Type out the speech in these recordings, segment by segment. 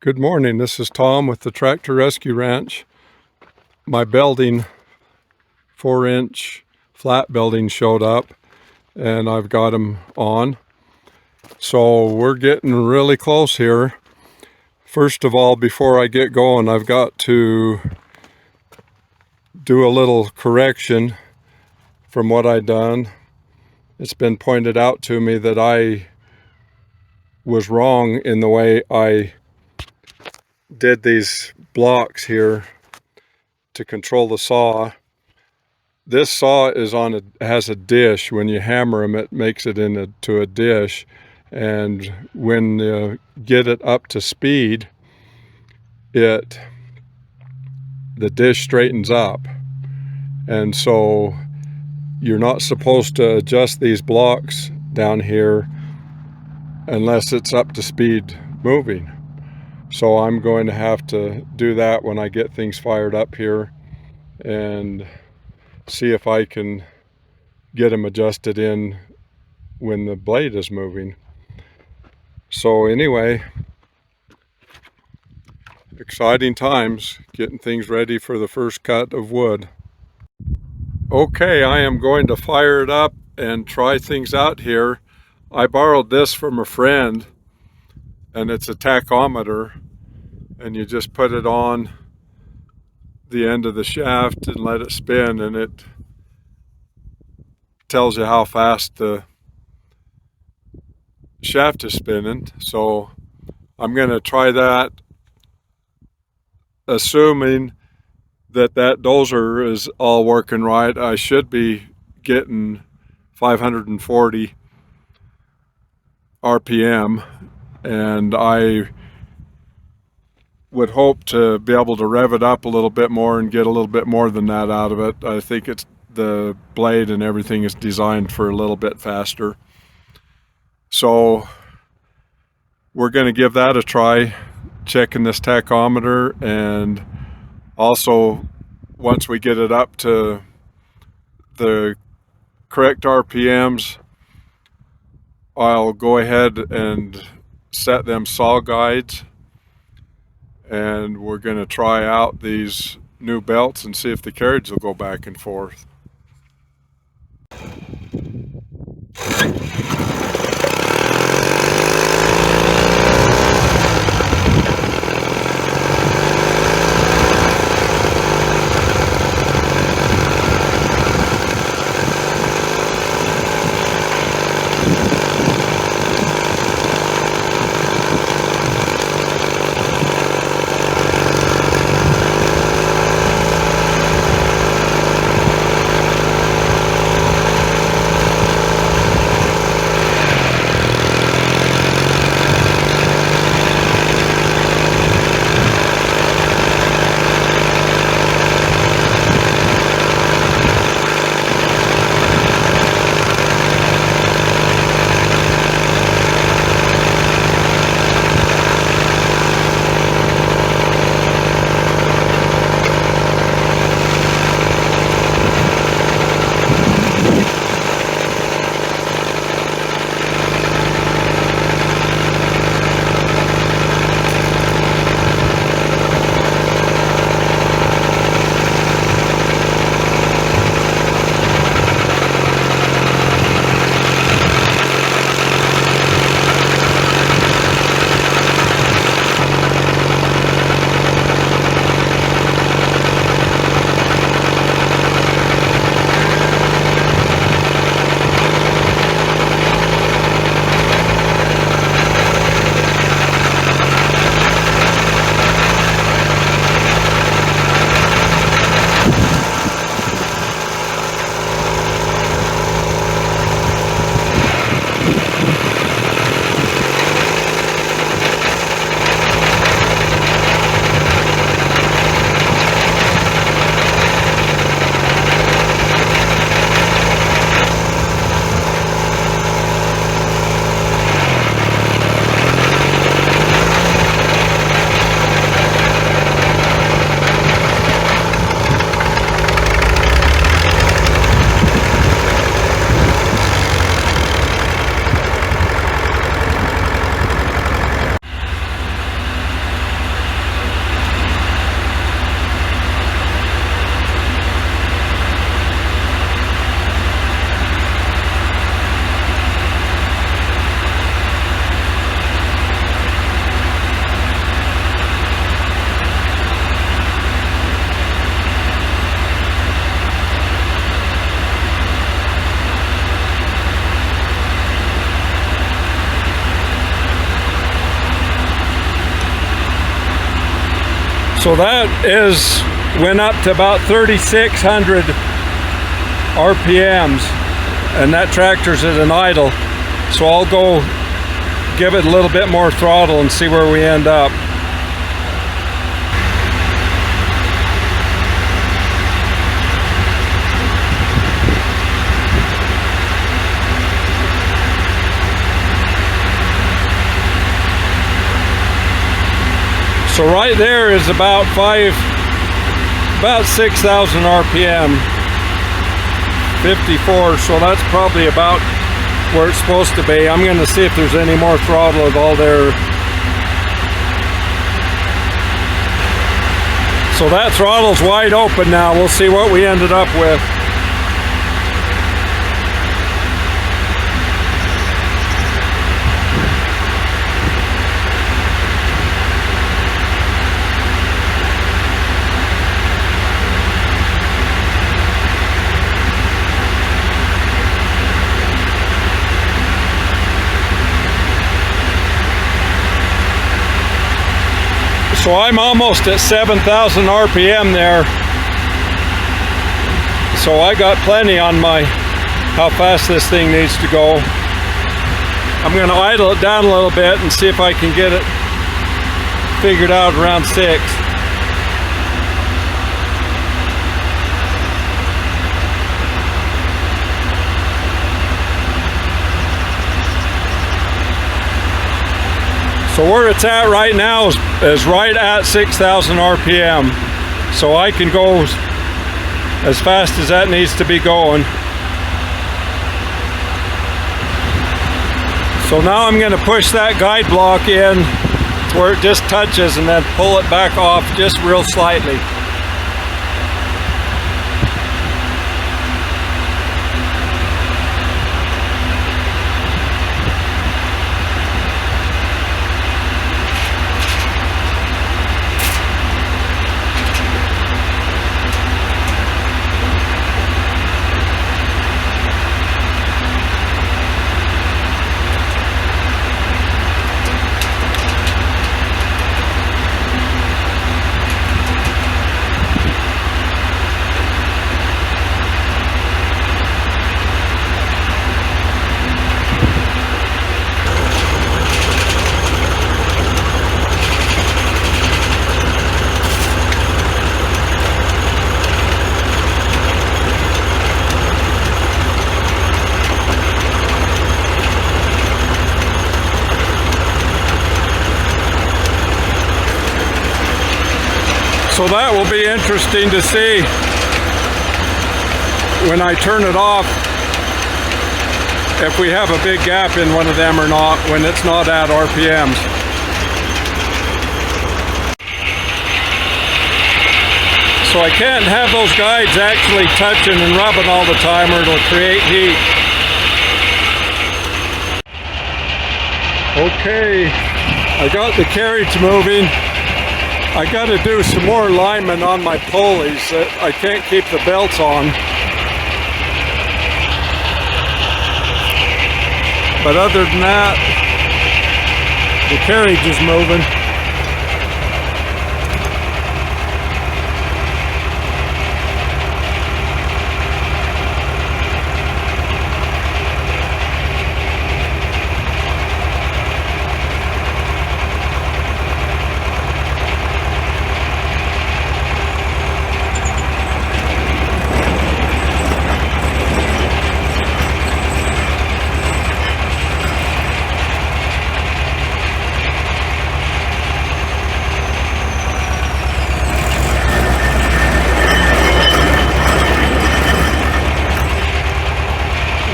Good morning, this is Tom with the Tractor Rescue Ranch. My building, 4-inch flat building showed up and I've got them on. So we're getting really close here. First of all, before I get going, I've got to do a little correction from what I've done. It's been pointed out to me that I was wrong in the way I did these blocks here to control the saw. This saw is has a dish. When you hammer them, it makes it into a dish, and when you get it up to speed, the dish straightens up. And so you're not supposed to adjust these blocks down here unless it's up to speed moving. So I'm going to have to do that when I get things fired up here and see if I can get them adjusted in when the blade is moving. So anyway, exciting times, getting things ready for the first cut of wood. Okay, I am going to fire it up and try things out here. I borrowed this from a friend, and it's a tachometer, and you just put it on the end of the shaft and let it spin, and it tells you how fast the shaft is spinning. So I'm going to try that, assuming that dozer is all working right. I should be getting 540 RPM, and I would hope to be able to rev it up a little bit more and get a little bit more than that out of it. I think the blade and everything is designed for a little bit faster. So we're going to give that a try, checking this tachometer, and also once we get it up to the correct RPMs, I'll go ahead and set them saw guides, and we're going to try out these new belts and see if the carriage will go back and forth. So that went up to about 3,600 RPMs, and that tractor's at an idle. So I'll go give it a little bit more throttle and see where we end up. So right there is about 6,000 RPM, 54, so that's probably about where it's supposed to be. I'm going to see if there's any more throttle at all there. So that throttle's wide open now. We'll see what we ended up with. So I'm almost at 7,000 RPM there. So I got plenty on how fast this thing needs to go. I'm going to idle it down a little bit and see if I can get it figured out around 6. So where it's at right now is right at 6,000 RPM. So I can go as fast as that needs to be going. So now I'm going to push that guide block in to where it just touches and then pull it back off just real slightly. So that will be interesting to see when I turn it off, if we have a big gap in one of them or not, when it's not at RPMs. So I can't have those guides actually touching and rubbing all the time or it'll create heat. Okay, I got the carriage moving. I got to do some more alignment on my pulleys. I can't keep the belts on. But other than that, the carriage is moving.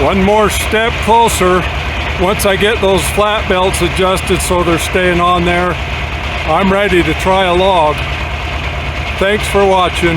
One more step closer. Once I get those flat belts adjusted so they're staying on there, I'm ready to try a log. Thanks for watching.